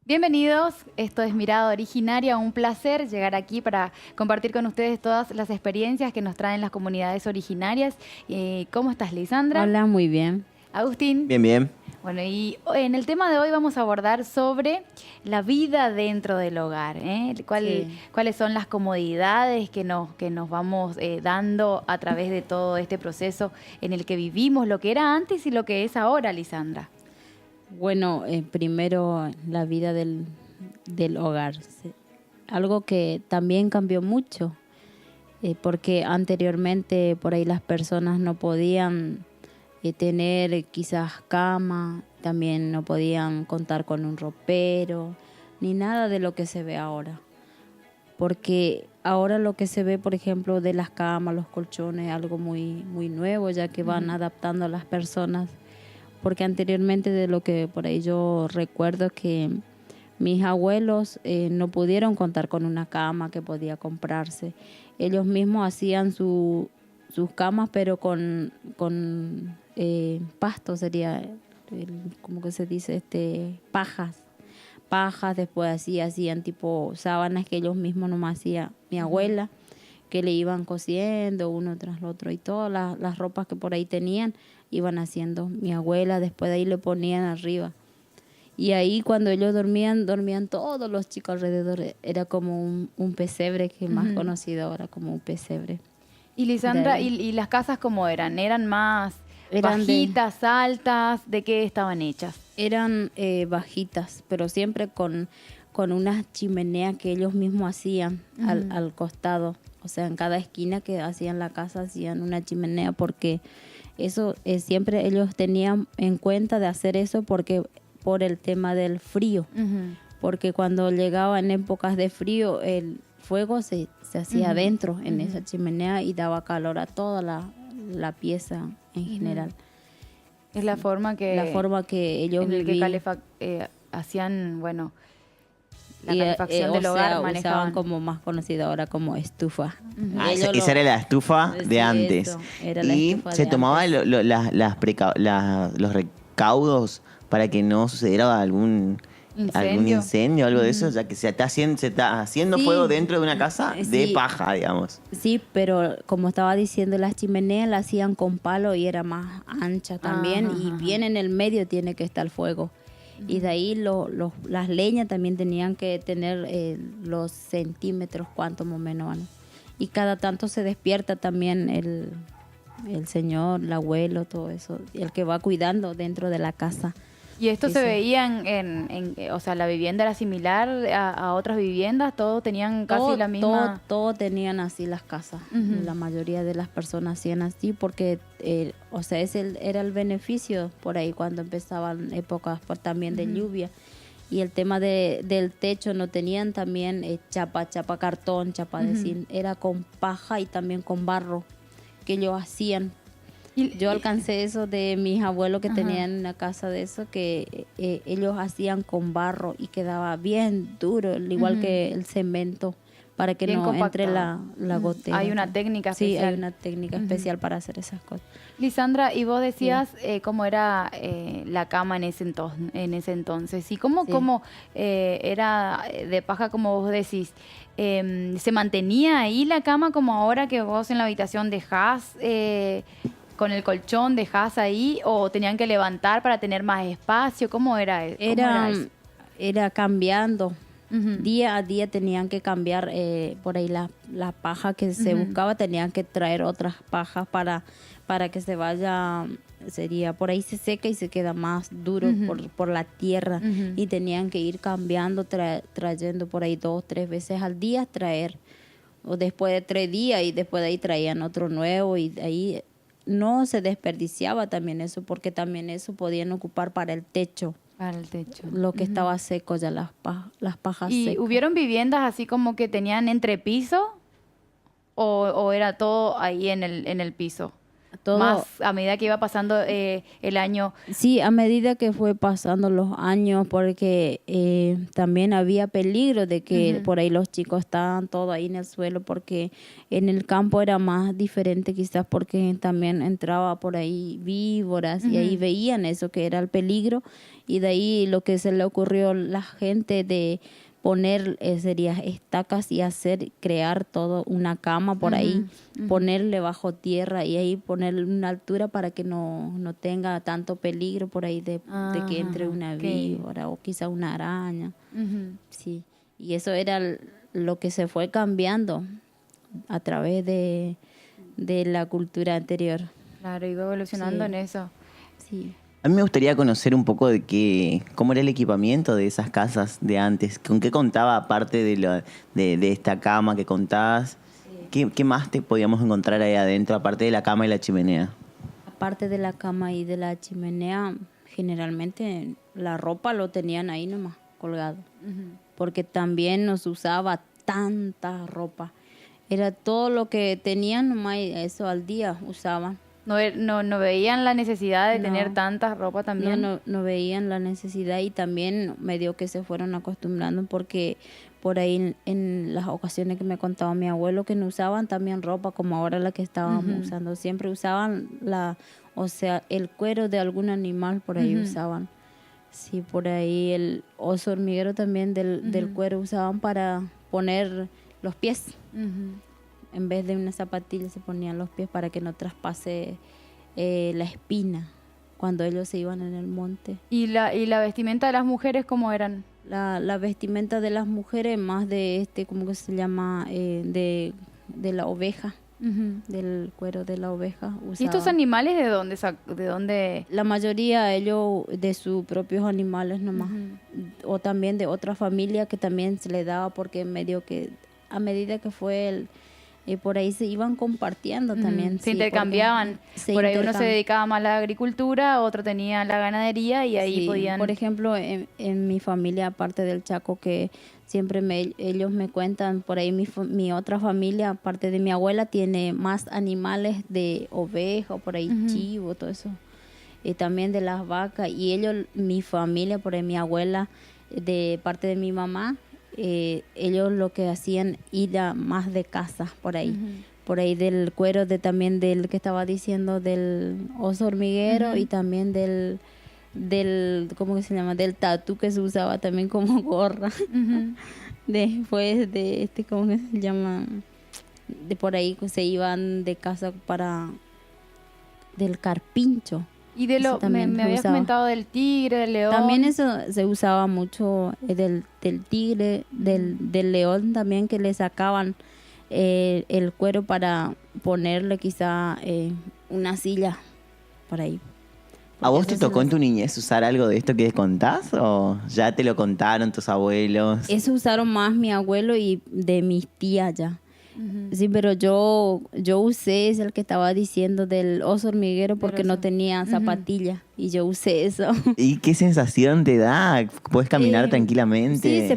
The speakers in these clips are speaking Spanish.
Bienvenidos, esto es Mirada Originaria, un placer llegar aquí para compartir con ustedes todas las experiencias que nos traen las comunidades originarias. ¿Cómo estás, Lisandra? Hola, muy bien. Agustín. Bien, bien. Bueno, y en el tema de hoy vamos a abordar sobre la vida dentro del hogar, ¿eh? ¿Cuáles son las comodidades que nos vamos dando a través de todo este proceso en el que vivimos, lo que era antes y lo que es ahora, Lisandra? Bueno, primero la vida del hogar. Algo que también cambió mucho, porque anteriormente por ahí las personas no podían tener quizás cama, también no podían contar con un ropero, ni nada de lo que se ve ahora. Porque ahora lo que se ve, por ejemplo, de las camas, los colchones, algo muy, muy nuevo, ya que van adaptando a las personas. Porque anteriormente, de lo que por ahí yo recuerdo, que mis abuelos no pudieron contar con una cama que podía comprarse. Ellos mismos hacían sus camas, pero con pasto, sería, ¿cómo que se dice? Pajas. Después así hacían tipo sábanas que ellos mismos nomás hacía mi abuela, que le iban cosiendo uno tras lo otro, y todas las ropas que por ahí tenían iban haciendo mi abuela, después de ahí le ponían arriba. Y ahí cuando ellos dormían todos los chicos alrededor. Era como un pesebre, que es más conocido ahora como un pesebre. Y Lisandra, ¿y las casas cómo eran? ¿Eran más bajitas, altas? ¿De qué estaban hechas? Eran bajitas, pero siempre con unas chimeneas que ellos mismos hacían al costado. O sea, en cada esquina que hacían la casa hacían una chimenea, porque eso siempre ellos tenían en cuenta de hacer eso, porque por el tema del frío. Porque cuando llegaba en épocas de frío, el fuego se hacía adentro en esa chimenea y daba calor a toda la pieza en general. Es la forma que ellos en el vivían. que hacían, bueno, la calefacción del hogar, usaban como más conocido ahora como estufa. Esa era la estufa de antes. Era la y estufa se de tomaba antes. los recaudos para que no sucediera algún incendio o algo de eso, ya que se está haciendo Sí. fuego dentro de una casa de Sí. paja, digamos. Sí, pero como estaba diciendo, las chimeneas las hacían con palo y era más ancha también, y bien en el medio tiene que estar el fuego. Y de ahí las leñas también tenían que tener los centímetros, cuánto más o menos van. Y cada tanto se despierta también el señor, el abuelo, todo eso, el que va cuidando dentro de la casa. Y esto Sí, se sí. veía o sea, la vivienda era similar a otras viviendas, todos tenían casi la misma. Todo tenían así las casas. La mayoría de las personas hacían así porque, o sea, era el beneficio por ahí cuando empezaban épocas también de lluvia. Y el tema del techo no tenían también chapa cartón, chapa de zinc. Era con paja y también con barro que ellos hacían. Yo alcancé eso de mis abuelos que tenían una casa de eso, que ellos hacían con barro y quedaba bien duro, al igual que el cemento, para que Bien no compactado. entre la gotera. Hay una técnica Sí, especial. hay una técnica especial para hacer esas cosas. Lisandra, y vos decías cómo era la cama en ese entonces. ¿Y cómo era de paja, como vos decís? ¿Se mantenía ahí la cama como ahora que vos en la habitación dejás con el colchón, dejás ahí, o tenían que levantar para tener más espacio? ¿Cómo era eso? Era cambiando. Día a día tenían que cambiar por ahí la paja que se buscaba, tenían que traer otras pajas para que se vaya, sería por ahí se seca y se queda más duro por la tierra, y tenían que ir cambiando, trayendo por ahí 2, 3 veces al día traer, o después de 3 días, y después de ahí traían otro nuevo, y de ahí no se desperdiciaba también eso, porque también eso podían ocupar para el techo. Para el techo. Lo que estaba seco ya, las pajas ¿Y secas. hubieron viviendas así como que tenían entrepiso o era todo ahí en el piso? todo, más a medida que iba pasando el año. sí, a medida que fue pasando los años, porque también había peligro de que por ahí los chicos estaban todos ahí en el suelo, porque en el campo era más diferente quizás porque también entraba por ahí víboras y ahí veían eso que era el peligro, y de ahí lo que se le ocurrió a la gente de poner sería estacas y crear todo una cama por ahí, ponerle bajo tierra y ahí ponerle una altura para que no tenga tanto peligro por ahí de que entre una víbora o quizá una araña. Sí, y eso era lo que se fue cambiando a través de la cultura anterior. Claro, iba evolucionando en eso. Sí. A mí me gustaría conocer un poco de cómo era el equipamiento de esas casas de antes. ¿Con qué contaba, aparte de esta cama que contabas? ¿Qué más te podíamos encontrar ahí adentro, aparte de la cama y la chimenea? Aparte de la cama y de la chimenea, generalmente la ropa lo tenían ahí nomás, colgado. Porque también nos usaba tanta ropa. Era todo lo que tenían nomás, eso al día usaban. No veían la necesidad de tener tanta ropa también. No veían la necesidad, y también medio que se fueron acostumbrando, porque por ahí en las ocasiones que me contaba mi abuelo que no usaban también ropa como ahora la que estábamos usando. Siempre usaban el cuero de algún animal, por ahí usaban. Sí, por ahí el oso hormiguero también del cuero usaban para poner los pies. En vez de una zapatilla se ponían los pies para que no traspase la espina cuando ellos se iban en el monte. ¿Y la vestimenta de las mujeres cómo eran? La vestimenta de las mujeres más de ¿cómo que se llama? De la oveja, del cuero de la oveja. ¿Y estos animales de dónde? La mayoría ellos de sus propios animales nomás. O también de otra familia que también se le daba, porque medio que a medida que fue y por ahí se iban compartiendo también. Se intercambiaban. Por ahí uno se dedicaba más a la agricultura, otro tenía la ganadería y ahí podían... Por ejemplo, en mi familia, aparte del Chaco, que siempre ellos me cuentan, por ahí mi otra familia, aparte de mi abuela, tiene más animales de oveja, por ahí chivo, todo eso. Y también de las vacas. Y mi familia, por ahí mi abuela, de parte de mi mamá, ellos lo que hacían ir más de casa por ahí. Por ahí del cuero también del que estaba diciendo del oso hormiguero y también del ¿cómo que se llama? Del tatú que se usaba también como gorra. Después de ¿cómo que se llama? De por ahí se iban de casa del carpincho. Y me habías comentado del tigre, del león. También eso se usaba mucho, del tigre, del león también, que le sacaban el cuero para ponerle quizá una silla por ahí. ¿A vos te tocó en tu niñez usar algo de esto que contás o ya te lo contaron tus abuelos? Eso usaron más mi abuelo y de mis tías ya. Sí, pero yo usé el que estaba diciendo del oso hormiguero porque no tenía zapatilla y yo usé eso. ¿Y qué sensación te da? ¿Puedes caminar tranquilamente? Sí,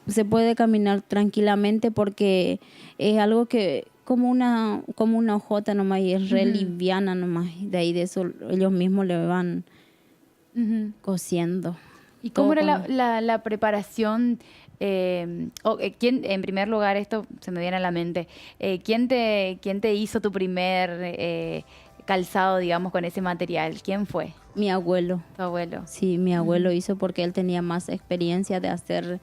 se puede caminar tranquilamente porque es algo que como una hojota nomás y es re liviana nomás. De ahí de eso ellos mismos le van cosiendo. ¿Y cómo era la preparación? ¿Quién, en primer lugar, esto se me viene a la mente, ¿quién te hizo tu primer calzado, digamos, con ese material? ¿Quién fue? Mi abuelo. ¿Tu abuelo? Sí, mi abuelo hizo porque él tenía más experiencia de hacer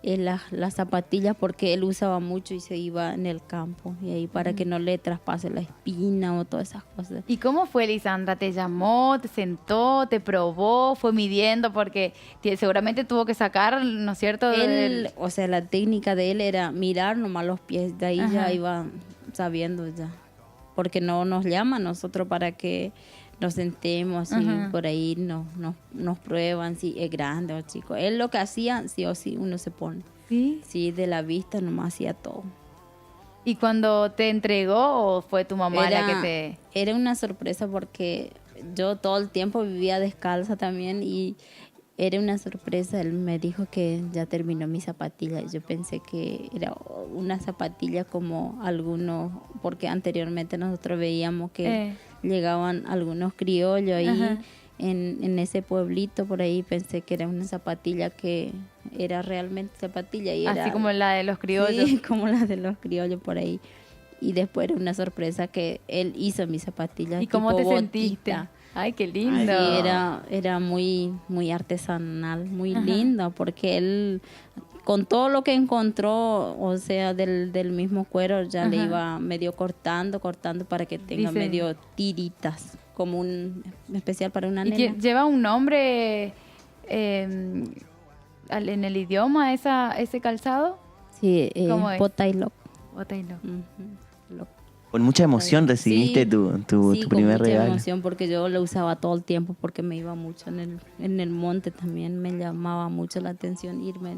las zapatillas, porque él usaba mucho y se iba en el campo y ahí para que no le traspase la espina o todas esas cosas. ¿Y cómo fue, Lisandra? ¿Te llamó, te sentó, te probó, fue midiendo? Porque seguramente tuvo que sacar, ¿no es cierto? O sea, la técnica de él era mirar nomás los pies, de ahí ya iba sabiendo ya, porque no nos llama a nosotros para que nos sentemos y por ahí nos prueban si es grande o chico. Él lo que hacía, sí o sí, uno se pone. ¿Sí? Sí, de la vista nomás hacía todo. ¿Y cuando te entregó o fue tu mamá la que te...? Era una sorpresa porque yo todo el tiempo vivía descalza también y Era una sorpresa, él me dijo que ya terminó mi zapatilla. Yo pensé que era una zapatilla como algunos, porque anteriormente nosotros veíamos que llegaban algunos criollos ahí en ese pueblito por ahí. Pensé que era una zapatilla que era realmente zapatilla. Y así era, como la de los criollos. Sí, como la de los criollos por ahí. Y después era una sorpresa que él hizo mi zapatilla. ¿Y cómo te botita. Sentiste? Ay, qué lindo. Sí, era muy, muy artesanal, muy lindo, porque él, con todo lo que encontró, o sea, del mismo cuero, ya le iba medio cortando para que tenga medio tiritas, como un especial para una nena. ¿Y lleva un nombre en el idioma ese calzado? Sí, ¿Cómo es? Botailok. Botailok. Con mucha emoción recibiste tu primer regalo. Sí, con mucha emoción, porque yo lo usaba todo el tiempo, porque me iba mucho en el monte también. Me llamaba mucho la atención irme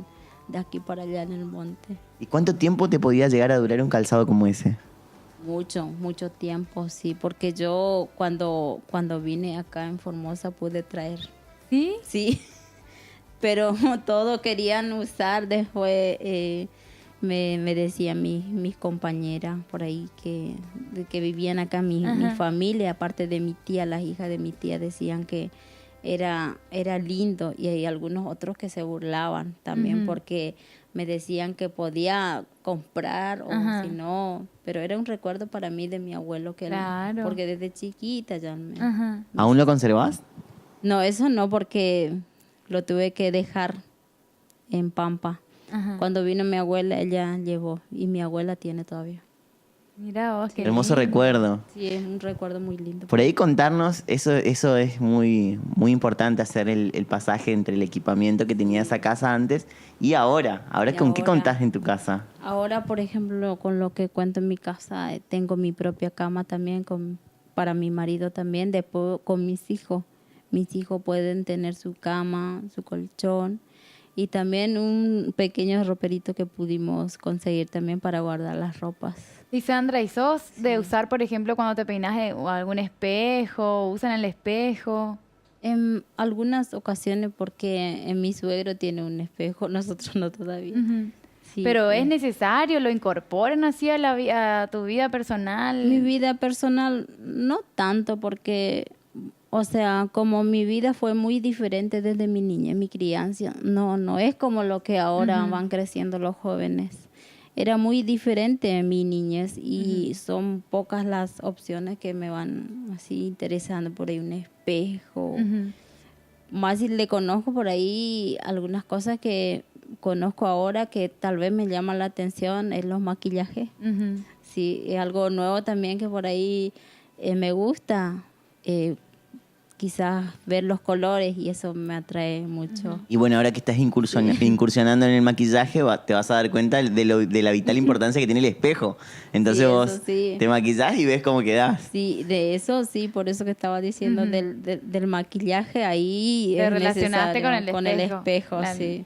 de aquí para allá en el monte. ¿Y cuánto tiempo te podía llegar a durar un calzado como ese? Mucho tiempo, sí, porque yo cuando vine acá en Formosa pude traer. ¿Sí? Sí, pero todo querían usar después. Me decían mis compañeras por ahí que vivían acá, mi familia, aparte de mi tía, las hijas de mi tía, decían que era lindo, y hay algunos otros que se burlaban también porque me decían que podía comprar o si no, pero era un recuerdo para mí de mi abuelo, que claro. porque desde chiquita ya ¿Aún lo conservás? No, eso no, porque lo tuve que dejar en Pampa. Cuando vino mi abuela, ella llevó, y mi abuela tiene todavía. Mira vos, qué hermoso lindo. recuerdo. Sí, es un recuerdo muy lindo. Por ahí contarnos, eso es muy, muy importante, hacer el pasaje entre el equipamiento que tenía esa casa antes y ahora. ¿Con qué contás en tu casa? Ahora, por ejemplo, con lo que cuento en mi casa, tengo mi propia cama también, para mi marido también, después con mis hijos. Mis hijos pueden tener su cama, su colchón, y también un pequeño roperito que pudimos conseguir también para guardar las ropas. Y Sandra, ¿y sos de usar, por ejemplo, cuando te peinas algún espejo? ¿Usan el espejo? En algunas ocasiones, porque mi suegro tiene un espejo, nosotros no todavía. Sí, pero ¿es necesario? ¿Lo incorporan así a tu vida personal? Mi vida personal no tanto, porque... O sea, como mi vida fue muy diferente desde mi niñez, mi crianza, no es como lo que ahora van creciendo los jóvenes. Era muy diferente mi niñez, y son pocas las opciones que me van así interesando. Por ahí un espejo. Más si le conozco por ahí algunas cosas que conozco ahora que tal vez me llaman la atención, es los maquillajes. Sí, es algo nuevo también que por ahí me gusta. Quizás ver los colores, y eso me atrae mucho. Y bueno, ahora que estás incursionando en el maquillaje, te vas a dar cuenta de la vital importancia que tiene el espejo. Entonces vos te maquillás y ves cómo quedás. Sí, de eso sí, por eso que estaba diciendo del maquillaje, ahí te relacionaste con el espejo, sí.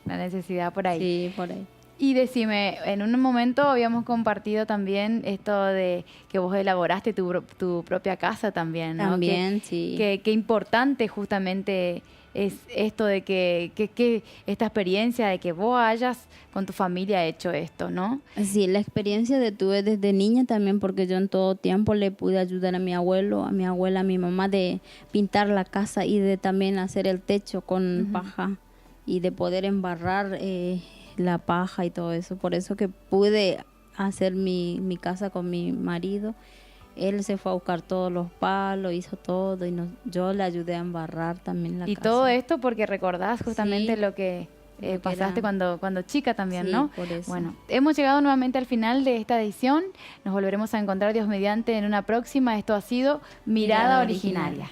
La necesidad por ahí. Sí, por ahí. Y decime, en un momento habíamos compartido también esto de que vos elaboraste tu propia casa también, ¿no? También, sí. Qué importante justamente es esto de que esta experiencia de que vos hayas con tu familia hecho esto, ¿no? Sí, la experiencia de tuve desde niña también, porque yo en todo tiempo le pude ayudar a mi abuelo, a mi abuela, a mi mamá, de pintar la casa y de también hacer el techo con paja, y de poder embarrar la paja y todo eso. Por eso que pude hacer mi casa con mi marido. Él se fue a buscar todos los palos, hizo todo, y yo le ayudé a embarrar también la casa. Y todo esto porque recordás justamente lo que pasaste cuando chica también, ¿no? Por eso. Bueno, hemos llegado nuevamente al final de esta edición. Nos volveremos a encontrar, Dios mediante, en una próxima. Esto ha sido Mirada Originaria.